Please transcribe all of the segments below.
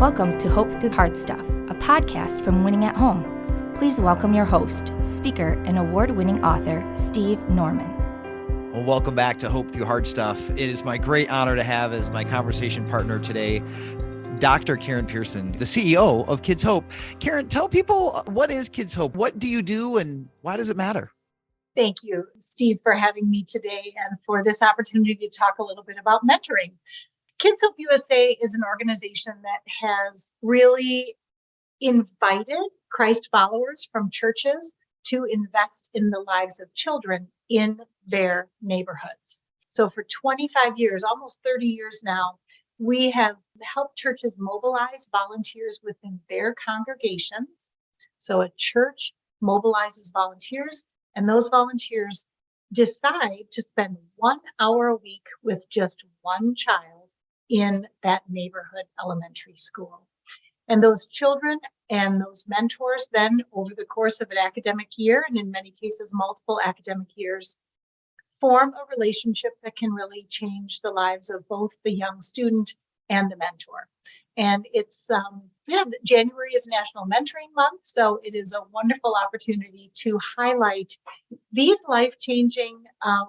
Welcome to Hope Through Hard Stuff, a podcast from Winning at Home. Please welcome your host, speaker, and award-winning author, Steve Norman. Well, welcome back to Hope Through Hard Stuff. It is my great honor to have as my conversation partner today, Dr. Karen Pearson, the CEO of Kids Hope. Karen, tell people, what is Kids Hope? What do you do and why does it matter? Thank you, Steve, for having me today and for this opportunity to talk a little bit about mentoring. Kids Hope USA is an organization that has really invited Christ followers from churches to invest in the lives of children in their neighborhoods. So for 25 years, almost 30 years now, we have helped churches mobilize volunteers within their congregations. So a church mobilizes volunteers, and those volunteers decide to spend 1 hour a week with just one child in that neighborhood elementary school. And those children and those mentors then, over the course of an academic year, and in many cases, multiple academic years, form a relationship that can really change the lives of both the young student and the mentor. And it's, January is National Mentoring Month, so it is a wonderful opportunity to highlight these life-changing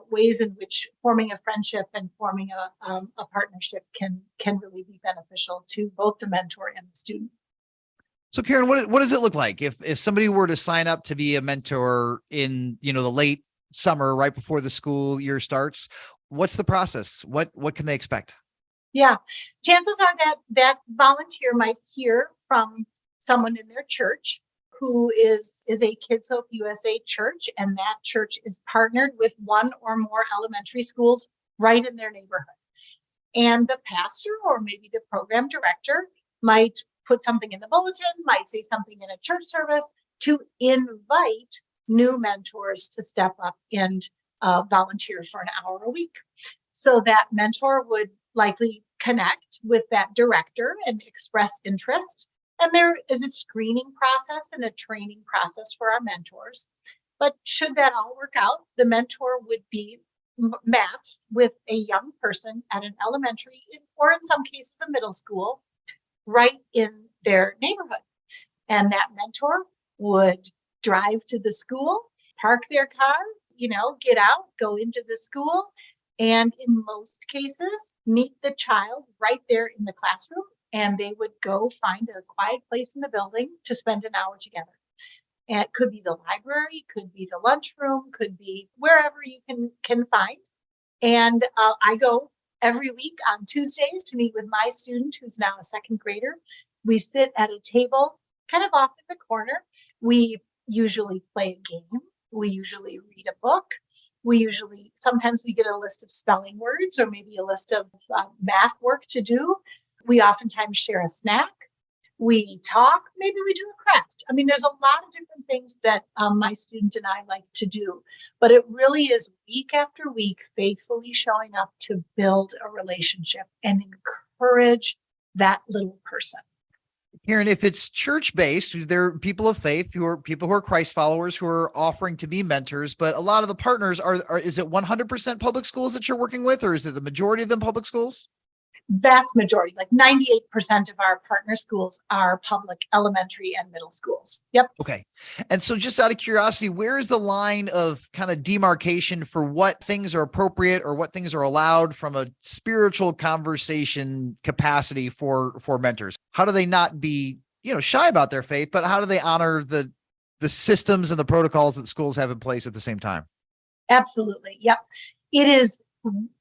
ways in which forming a friendship and forming a partnership can really be beneficial to both the mentor and the student. So Karen, what does it look like if somebody were to sign up to be a mentor in, the late summer, right before the school year starts? What's the process? What can they expect? Yeah, chances are that volunteer might hear from someone in their church who is a Kids Hope USA church, and that church is partnered with one or more elementary schools right in their neighborhood. And the pastor or maybe the program director might put something in the bulletin, might say something in a church service to invite new mentors to step up and volunteer for an hour a week. So that mentor would likely connect with that director and express interest. And there is a screening process and a training process for our mentors. But should that all work out, the mentor would be matched with a young person at an elementary or in some cases a middle school right in their neighborhood. And that mentor would drive to the school, park their car, get out, go into the school, and in most cases, meet the child right there in the classroom, and they would go find a quiet place in the building to spend an hour together. And it could be the library, could be the lunchroom, could be wherever you can find. And I go every week on Tuesdays to meet with my student, who's now a second grader. We sit at a table kind of off in the corner. We usually play a game. We usually read a book. Sometimes we get a list of spelling words or maybe a list of math work to do. We oftentimes share a snack. We talk, maybe we do a craft. I mean, there's a lot of different things that my student and I like to do, but it really is week after week, faithfully showing up to build a relationship and encourage that little person. Karen, if it's church-based, there are people of faith who are Christ followers who are offering to be mentors, but a lot of the partners is it 100% public schools that you're working with, or is it the majority of them public schools? Vast majority, like 98% of our partner schools are public elementary and middle schools. Yep. Okay. And so just out of curiosity, where is the line of kind of demarcation for what things are appropriate or what things are allowed from a spiritual conversation capacity for mentors? How do they not be, shy about their faith, but how do they honor the systems and the protocols that schools have in place at the same time? Absolutely. Yep. It is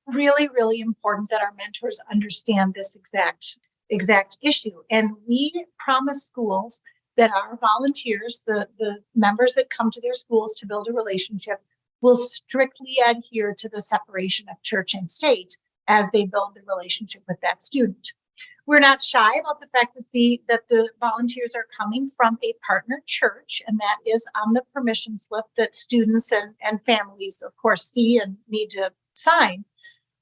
really, really important that our mentors understand this exact issue. And we promise schools that our volunteers, the members that come to their schools to build a relationship, will strictly adhere to the separation of church and state as they build the relationship with that student. We're not shy about the fact that the volunteers are coming from a partner church, and that is on the permission slip that students and families, of course, see and need to sign.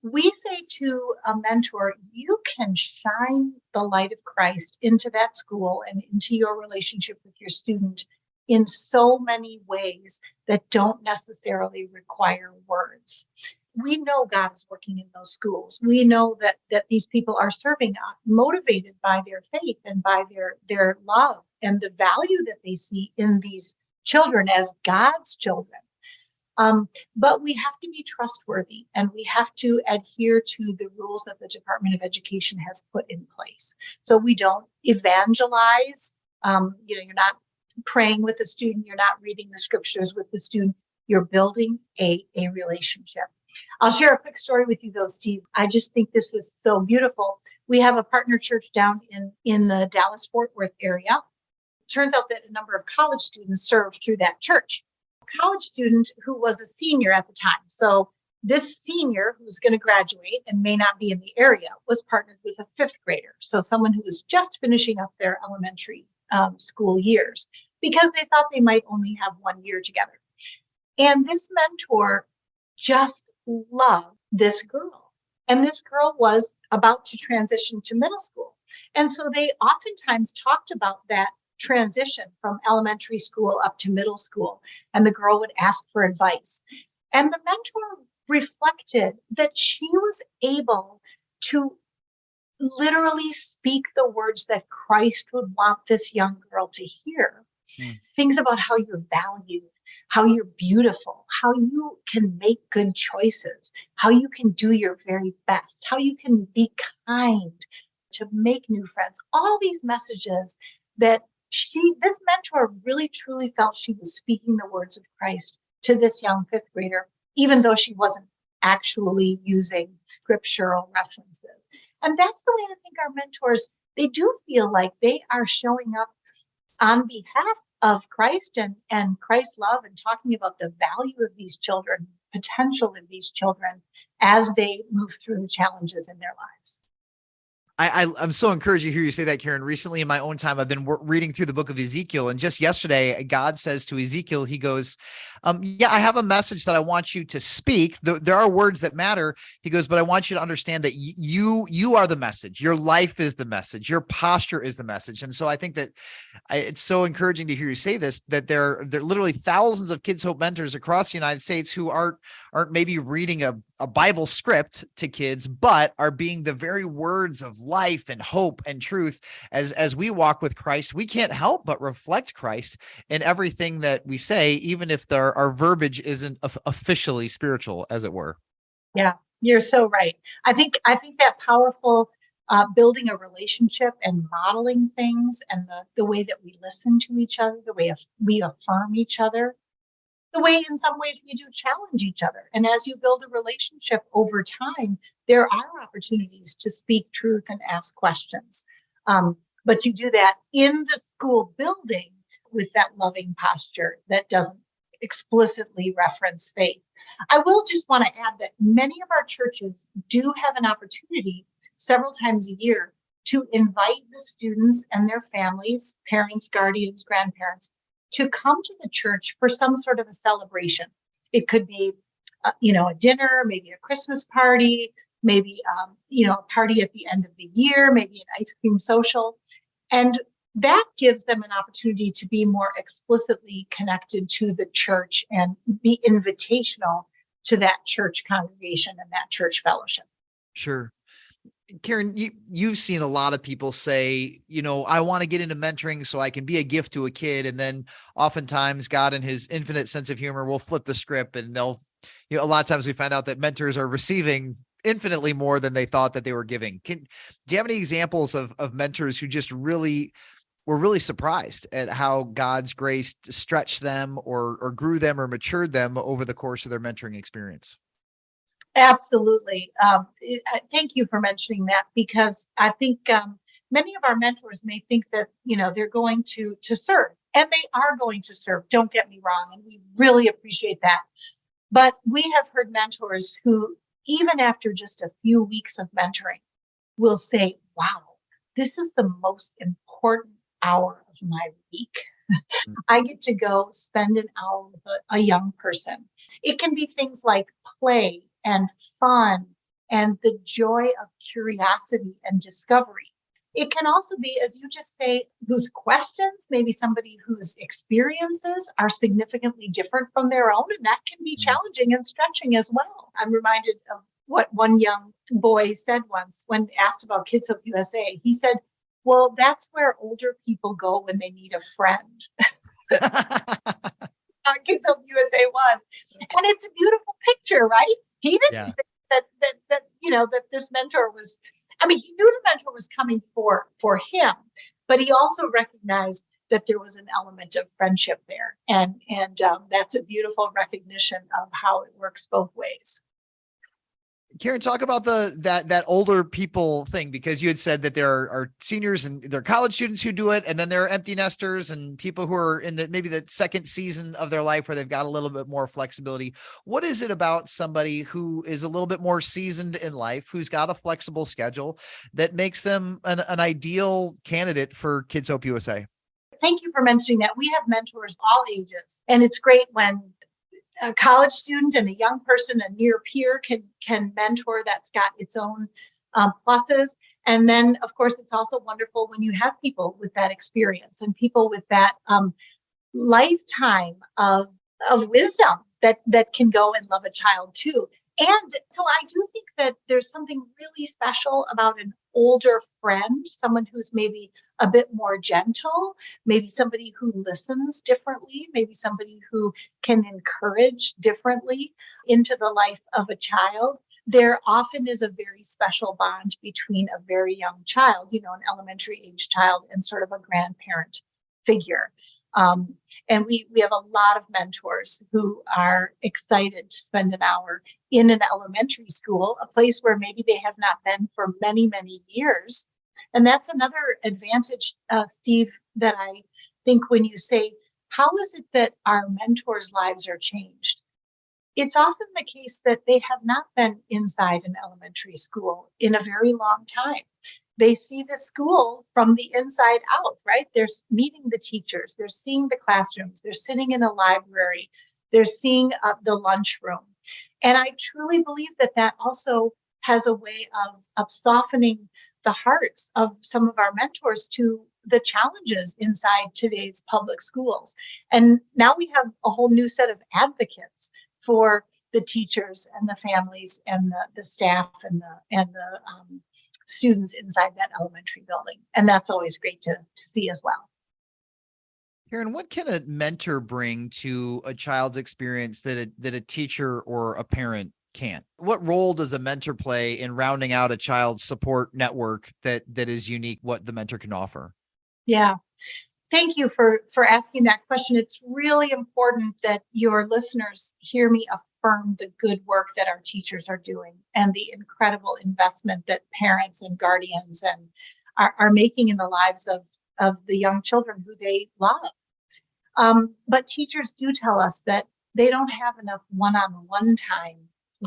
We say to a mentor, you can shine the light of Christ into that school and into your relationship with your student in so many ways that don't necessarily require words. we know God is working in those schools. We know that these people are serving, motivated by their faith and by their love and the value that they see in these children as God's children. But we have to be trustworthy, and we have to adhere to the rules that the Department of Education has put in place. So we don't evangelize. You're not praying with the student. You're not reading the scriptures with the student. You're building a relationship. I'll share a quick story with you, though, Steve. I just think this is so beautiful. We have a partner church down in the Dallas-Fort Worth area. It turns out that a number of college students served through that church. A college student who was a senior at the time. So this senior who's going to graduate and may not be in the area was partnered with a fifth grader. So someone who was just finishing up their elementary school years, because they thought they might only have 1 year together. And this mentor just loved this girl. And this girl was about to transition to middle school. And so they oftentimes talked about that transition from elementary school up to middle school. And the girl would ask for advice. And the mentor reflected that she was able to literally speak the words that Christ would want this young girl to hear. Things about how you're valued, how you're beautiful, how you can make good choices, how you can do your very best, how you can be kind, to make new friends. All these messages that this mentor really truly felt she was speaking the words of Christ to this young fifth grader, even though she wasn't actually using scriptural references. And that's the way I think our mentors, they do feel like they are showing up on behalf of Christ and Christ's love, and talking about the value of these children, potential of these children as they move through the challenges in their lives. I'm so encouraged to hear you say that, Karen. Recently in my own time, I've been reading through the book of Ezekiel, and just yesterday, God says to Ezekiel, he goes, I have a message that I want you to speak. There are words that matter. He goes, but I want you to understand that you are the message. Your life is the message. Your posture is the message. And so I think that it's so encouraging to hear you say this, that there are literally thousands of Kids Hope mentors across the United States who aren't maybe reading a Bible script to kids, but are being the very words of life and hope and truth. As we walk with Christ, we can't help but reflect Christ in everything that we say, even if our verbiage isn't officially spiritual, as it were. Yeah, you're so right. I think that powerful building a relationship and modeling things, and the way that we listen to each other, the way we affirm each other, the way in some ways we do challenge each other. And as you build a relationship over time, there are opportunities to speak truth and ask questions. But you do that in the school building with that loving posture that doesn't explicitly reference faith. I will just want to add that many of our churches do have an opportunity several times a year to invite the students and their families, parents, guardians, grandparents, to come to the church for some sort of a celebration. It could be, a dinner, maybe a Christmas party, maybe, a party at the end of the year, maybe an ice cream social. And that gives them an opportunity to be more explicitly connected to the church and be invitational to that church congregation and that church fellowship. Sure. Karen, you've seen a lot of people say, I want to get into mentoring so I can be a gift to a kid. And then oftentimes God in his infinite sense of humor will flip the script, and a lot of times we find out that mentors are receiving infinitely more than they thought that they were giving. Do you have any examples of mentors who just really were really surprised at how God's grace stretched them or grew them or matured them over the course of their mentoring experience? Absolutely. Thank you for mentioning that, because I think many of our mentors may think that, they're going to serve, and they are going to serve. Don't get me wrong. And we really appreciate that. But we have heard mentors who, even after just a few weeks of mentoring, will say, wow, this is the most important hour of my week. I get to go spend an hour with a young person. It can be things like play and fun and the joy of curiosity and discovery. It can also be, as you just say, whose questions, maybe somebody whose experiences are significantly different from their own, and that can be challenging and stretching as well. I'm reminded of what one young boy said once when asked about Kids Hope USA. He said, well, that's where older people go when they need a friend. Kids Hope USA was. And it's a beautiful picture, right? He didn't think that this mentor was, he knew the mentor was coming for him, but he also recognized that there was an element of friendship there. And that's a beautiful recognition of how it works both ways. Karen, talk about that older people thing, because you had said that there are seniors and there are college students who do it, and then there are empty nesters and people who are in maybe the second season of their life where they've got a little bit more flexibility. What is it about somebody who is a little bit more seasoned in life, who's got a flexible schedule, that makes them an ideal candidate for Kids Hope USA? Thank you for mentioning that. We have mentors all ages, and it's great when a college student and a young person, a near peer, can mentor. That's got its own pluses. And then, of course, it's also wonderful when you have people with that experience and people with that lifetime of wisdom that can go and love a child too. And so I do think that there's something really special about an older friend, someone who's maybe a bit more gentle, maybe somebody who listens differently, maybe somebody who can encourage differently into the life of a child. There often is a very special bond between a very young child, an elementary age child, and sort of a grandparent figure. And we have a lot of mentors who are excited to spend an hour in an elementary school, a place where maybe they have not been for many, many years. And that's another advantage, Steve, that I think when you say, how is it that our mentors' lives are changed? It's often the case that they have not been inside an elementary school in a very long time. They see the school from the inside out, right? They're meeting the teachers, they're seeing the classrooms, they're sitting in a library, they're seeing the lunchroom. And I truly believe that also has a way of softening the hearts of some of our mentors to the challenges inside today's public schools. And now we have a whole new set of advocates for the teachers and the families and the staff and the students inside that elementary building. And that's always great to see as well. Karen, what can a mentor bring to a child's experience that a teacher or a parent can't? What role does a mentor play in rounding out a child's support network that is unique, what the mentor can offer? Yeah. Thank you for asking that question. It's really important that your listeners hear me affirm the good work that our teachers are doing and the incredible investment that parents and guardians and are making in the lives of the young children who they love. But teachers do tell us that they don't have enough one-on-one time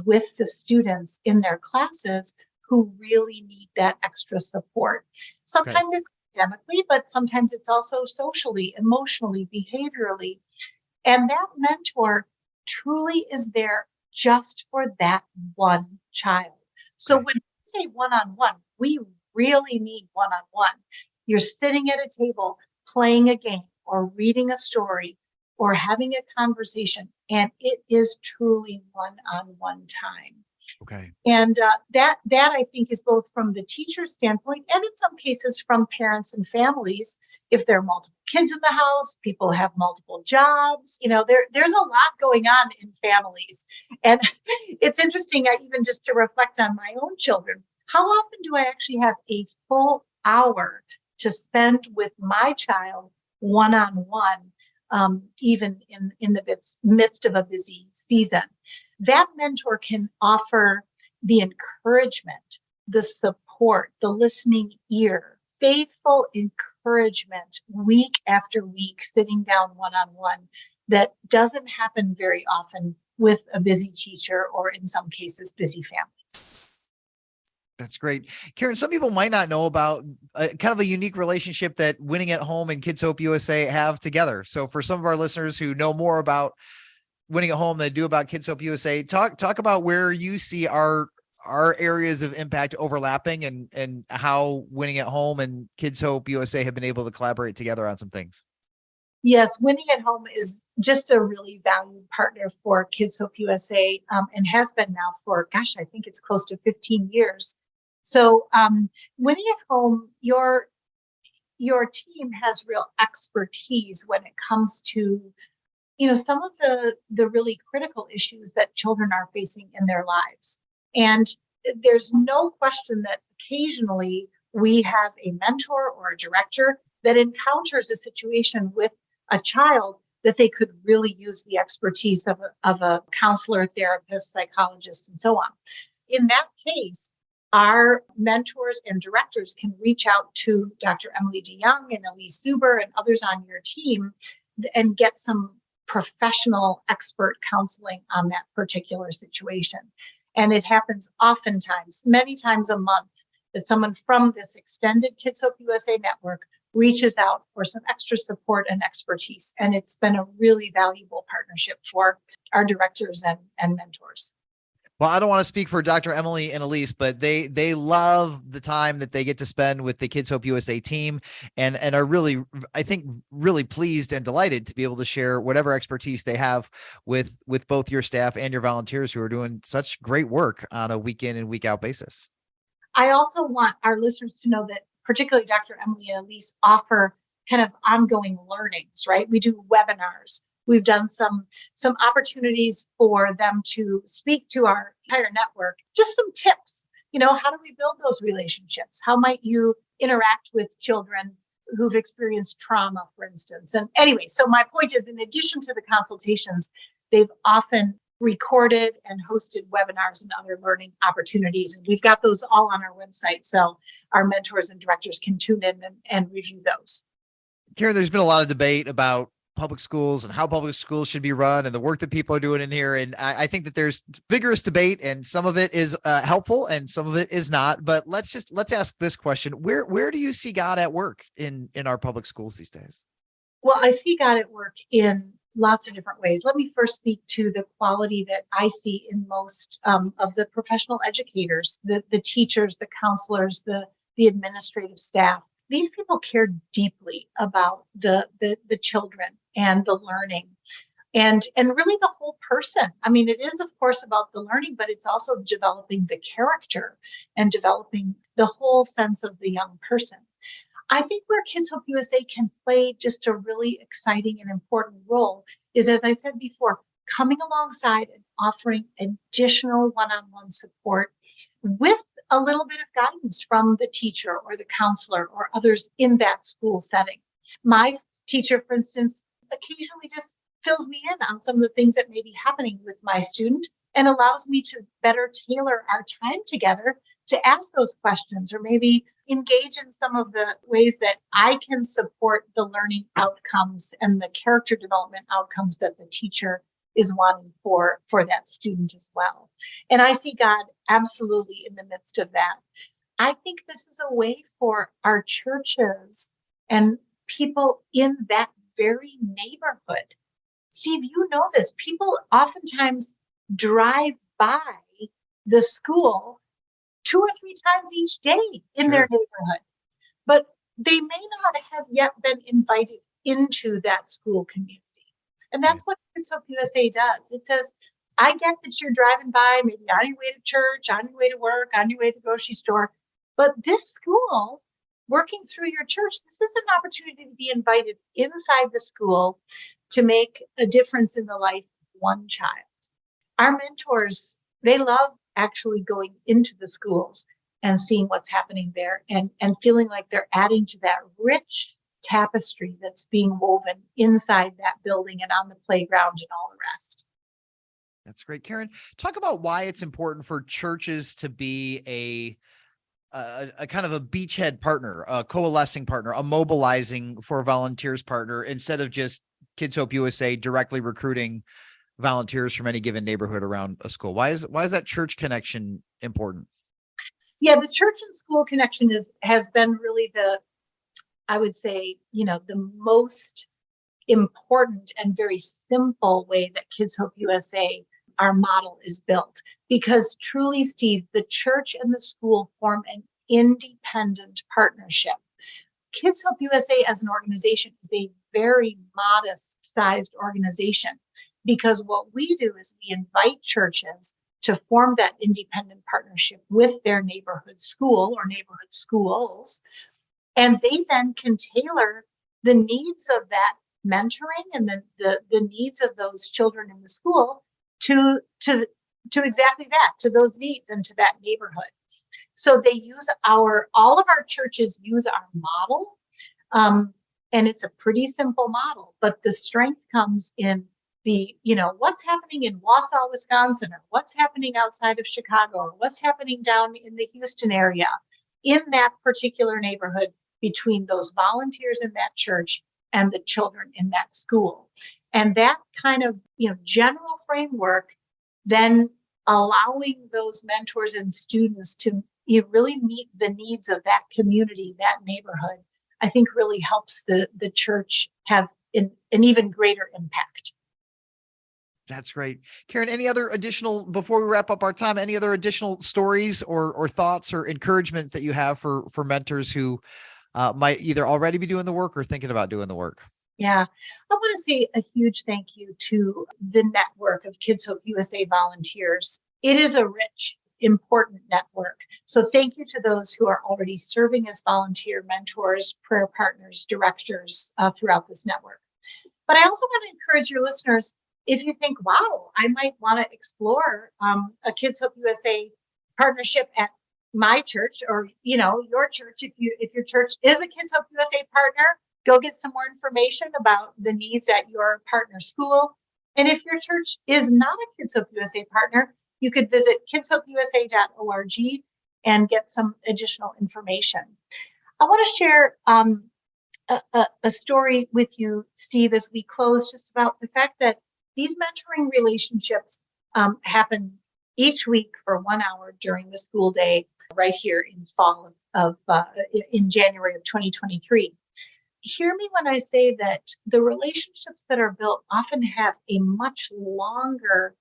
with the students in their classes who really need that extra support. Sometimes it's academically, but sometimes it's also socially, emotionally, behaviorally. And that mentor truly is there just for that one child. So when we say one-on-one, we really need one-on-one. You're sitting at a table playing a game or reading a story or having a conversation, and it is truly one-on-one time. Okay. And that I think is both from the teacher's standpoint and in some cases from parents and families. If there are multiple kids in the house, people have multiple jobs, there's a lot going on in families. And it's interesting, even just to reflect on my own children, how often do I actually have a full hour to spend with my child one-on-one, even in the midst of a busy season? That mentor can offer the encouragement, the support, the listening ear, faithful encouragement week after week, sitting down one-on-one, that doesn't happen very often with a busy teacher or in some cases busy families. That's great. Karen, some people might not know about kind of a unique relationship that Winning at Home and Kids Hope USA have together. So for some of our listeners who know more about Winning at Home than they do about Kids Hope USA, talk about where you see our our areas of impact overlapping, and how Winning at Home and Kids Hope USA have been able to collaborate together on some things? Yes, Winning at Home is just a really valued partner for Kids Hope USA, and has been now for, gosh, I think it's close to 15 years. So Winning at Home, your team has real expertise when it comes to, some of the really critical issues that children are facing in their lives. And there's no question that occasionally we have a mentor or a director that encounters a situation with a child that they could really use the expertise of a counselor, therapist, psychologist, and so on. In that case, our mentors and directors can reach out to Dr. Emily DeYoung and Elise Zuber and others on your team and get some professional expert counseling on that particular situation. And it happens oftentimes, many times a month, that someone from this extended Kids Hope USA network reaches out for some extra support and expertise. And it's been a really valuable partnership for our directors and mentors. Well, I don't want to speak for Dr. Emily and Elise, but they love the time that they get to spend with the Kids Hope USA team, and are really, I think, really pleased and delighted to be able to share whatever expertise they have with both your staff and your volunteers who are doing such great work on a week in and week out basis. I also want our listeners to know that particularly Dr. Emily and Elise offer kind of ongoing learnings, right? We do webinars. We've done some opportunities for them to speak to our entire network, just some tips. How do we build those relationships? How might you interact with children who've experienced trauma, for instance? And anyway, so my point is, in addition to the consultations, they've often recorded and hosted webinars and other learning opportunities. And we've got those all on our website, so our mentors and directors can tune in and review those. Karen, there's been a lot of debate about public schools and how public schools should be run and the work that people are doing in here. And I think that there's vigorous debate, and some of it is helpful and some of it is not. But let's ask this question. Where do you see God at work in our public schools these days? Well, I see God at work in lots of different ways. Let me first speak to the quality that I see in most of the professional educators, the teachers, the counselors, the administrative staff. These people care deeply about the children and the learning and really the whole person. I mean, it is, of course, about the learning, but it's also developing the character and developing the whole sense of the young person. I think where Kids Hope USA can play just a really exciting and important role is, as I said before, coming alongside and offering additional one-on-one support with a little bit of guidance from the teacher or the counselor or others in that school setting. My teacher, for instance, occasionally just fills me in on some of the things that may be happening with my student and allows me to better tailor our time together to ask those questions, or maybe engage in some of the ways that I can support the learning outcomes and the character development outcomes that the teacher is wanting for that student as well. And I see God absolutely in the midst of that. I think this is a way for our churches and people in that very neighborhood. Steve, you know this. People oftentimes drive by the school 2 or 3 times each day in their neighborhood, but they may not have yet been invited into that school community. And that's what Kids Hope USA does. It says, I get that you're driving by, maybe on your way to church, on your way to work, on your way to the grocery store, but this school, working through your church, this is an opportunity to be invited inside the school to make a difference in the life of one child. Our mentors, they love actually going into the schools and seeing what's happening there and feeling like they're adding to that rich tapestry that's being woven inside that building and on the playground and all the rest. That's great. Karen, talk about why it's important for churches to be a kind of a beachhead partner, a coalescing partner, a mobilizing for volunteers partner, instead of just Kids Hope USA directly recruiting volunteers from any given neighborhood around a school. Why is that church connection important? Yeah, the church and school connection has been really I would say, the most important and very simple way that Kids Hope USA our model is built. Because truly, Steve, the church and the school form an independent partnership. Kids Hope USA as an organization is a very modest sized organization, because what we do is we invite churches to form that independent partnership with their neighborhood school or neighborhood schools. And they then can tailor the needs of that mentoring and the needs of those children in the school to exactly that, to those needs and to that neighborhood. So they use all of our churches use our model. And it's a pretty simple model, but the strength comes in what's happening in Wausau, Wisconsin, or what's happening outside of Chicago, or what's happening down in the Houston area, in that particular neighborhood, between those volunteers in that church and the children in that school. And that kind of, general framework, then allowing those mentors and students to really meet the needs of that community, that neighborhood, I think really helps the church have an even greater impact. That's great. Karen, any other additional, before we wrap up our time, any other additional stories or thoughts or encouragement that you have for mentors who might either already be doing the work or thinking about doing the work? Yeah, I want to say a huge thank you to the network of Kids Hope USA volunteers. It is a rich, important network. So thank you to those who are already serving as volunteer mentors, prayer partners, directors throughout this network. But I also want to encourage your listeners, if you think, wow, I might want to explore a Kids Hope USA partnership at my church, or your church, if your church is a Kids Hope USA partner, go get some more information about the needs at your partner school. And if your church is not a Kids Hope USA partner, you could visit kidshopeusa.org and get some additional information. I want to share a story with you, Steve, as we close, just about the fact that these mentoring relationships happen each week for 1 hour during the school day, right here in January of 2023. Hear me when I say that the relationships that are built often have a much longer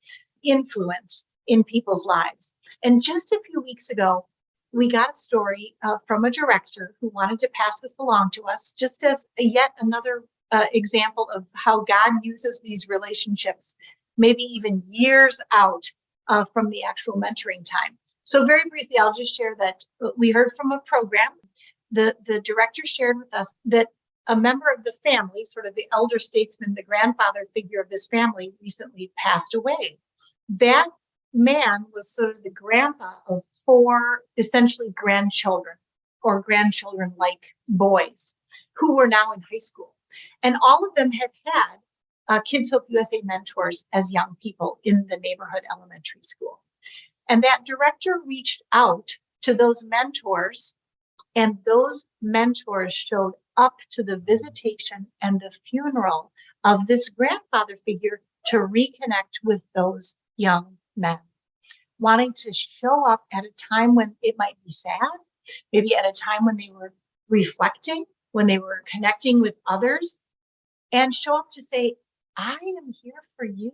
influence in people's lives. And just a few weeks ago, we got a story from a director who wanted to pass this along to us, just as yet another example of how God uses these relationships, maybe even years out from the actual mentoring time. So very briefly, I'll just share that we heard from a program. The director shared with us that a member of the family, sort of the elder statesman, the grandfather figure of this family, recently passed away. That man was sort of the grandpa of 4 essentially grandchildren, or grandchildren-like boys, who were now in high school. And all of them had Kids Hope USA mentors as young people in the neighborhood elementary school. And that director reached out to those mentors, and those mentors showed up to the visitation and the funeral of this grandfather figure to reconnect with those young men, wanting to show up at a time when it might be sad, maybe at a time when they were reflecting, when they were connecting with others, and show up to say, I am here for you.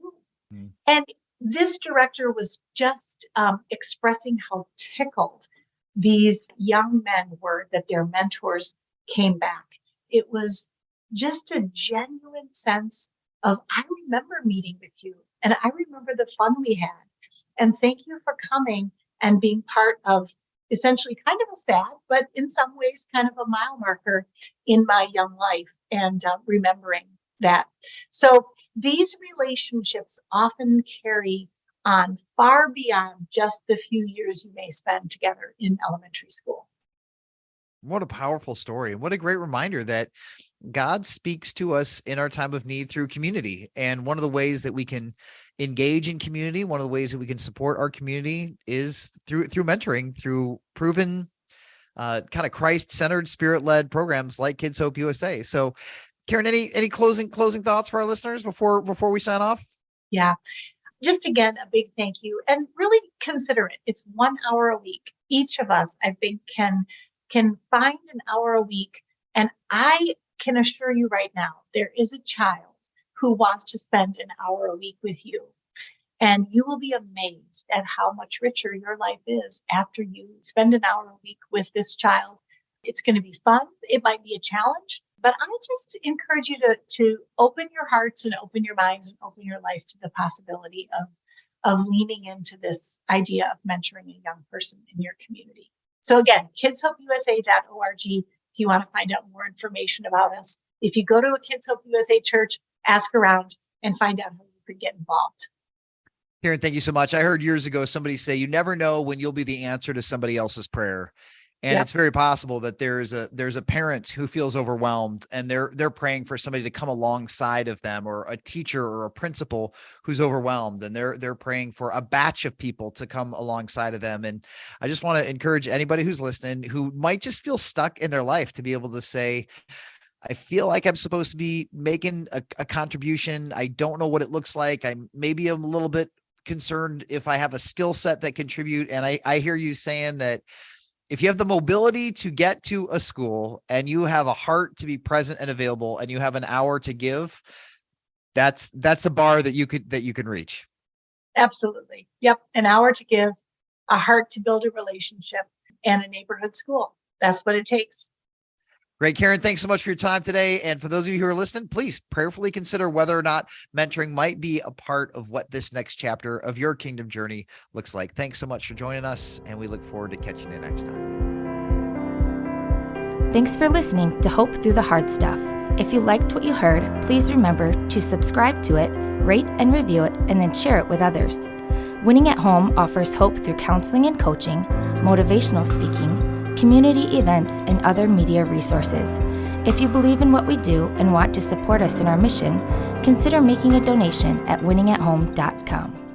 Mm. And this director was just expressing how tickled these young men were that their mentors came back. It was just a genuine sense of, I remember meeting with you, and I remember the fun we had. And thank you for coming and being part of essentially kind of a sad, but in some ways kind of a mile marker in my young life, and remembering that. So these relationships often carry on far beyond just the few years you may spend together in elementary school. What a powerful story. And what a great reminder that God speaks to us in our time of need through community. And one of the ways that we can engage in community, one of the ways that we can support our community is through mentoring, through proven kind of Christ-centered, spirit-led programs like Kids Hope USA. So Karen, any closing thoughts for our listeners before we sign off? Yeah. Just again, a big thank you, and really consider it. It's 1 hour a week. Each of us, I think, can find an hour a week. And I can assure you right now, there is a child who wants to spend an hour a week with you. And you will be amazed at how much richer your life is after you spend an hour a week with this child. It's going to be fun. It might be a challenge, but I just encourage you to open your hearts and open your minds and open your life to the possibility of leaning into this idea of mentoring a young person in your community. So again, kidshopeusa.org if you want to find out more information about us. If you go to a Kids Hope USA church, ask around and find out how you could get involved. Karen, thank you so much. I heard years ago somebody say, you never know when you'll be the answer to somebody else's prayer. And It's very possible that there's a parent who feels overwhelmed and they're praying for somebody to come alongside of them, or a teacher or a principal who's overwhelmed, and they're praying for a batch of people to come alongside of them. And I just want to encourage anybody who's listening who might just feel stuck in their life to be able to say, I feel like I'm supposed to be making a contribution. I don't know what it looks like. I'm a little bit concerned if I have a skill set that contribute. And I hear you saying that if you have the mobility to get to a school and you have a heart to be present and available and you have an hour to give, that's a bar that you can reach. Absolutely. Yep. An hour to give, a heart to build a relationship, and a neighborhood school. That's what it takes. Great, Karen. Thanks so much for your time today. And for those of you who are listening, please prayerfully consider whether or not mentoring might be a part of what this next chapter of your kingdom journey looks like. Thanks so much for joining us, and we look forward to catching you next time. Thanks for listening to Hope Through the Hard Stuff. If you liked what you heard, please remember to subscribe to it, rate and review it, and then share it with others. Winning at Home offers hope through counseling and coaching, motivational speaking, community events, and other media resources. If you believe in what we do and want to support us in our mission, consider making a donation at winningathome.com.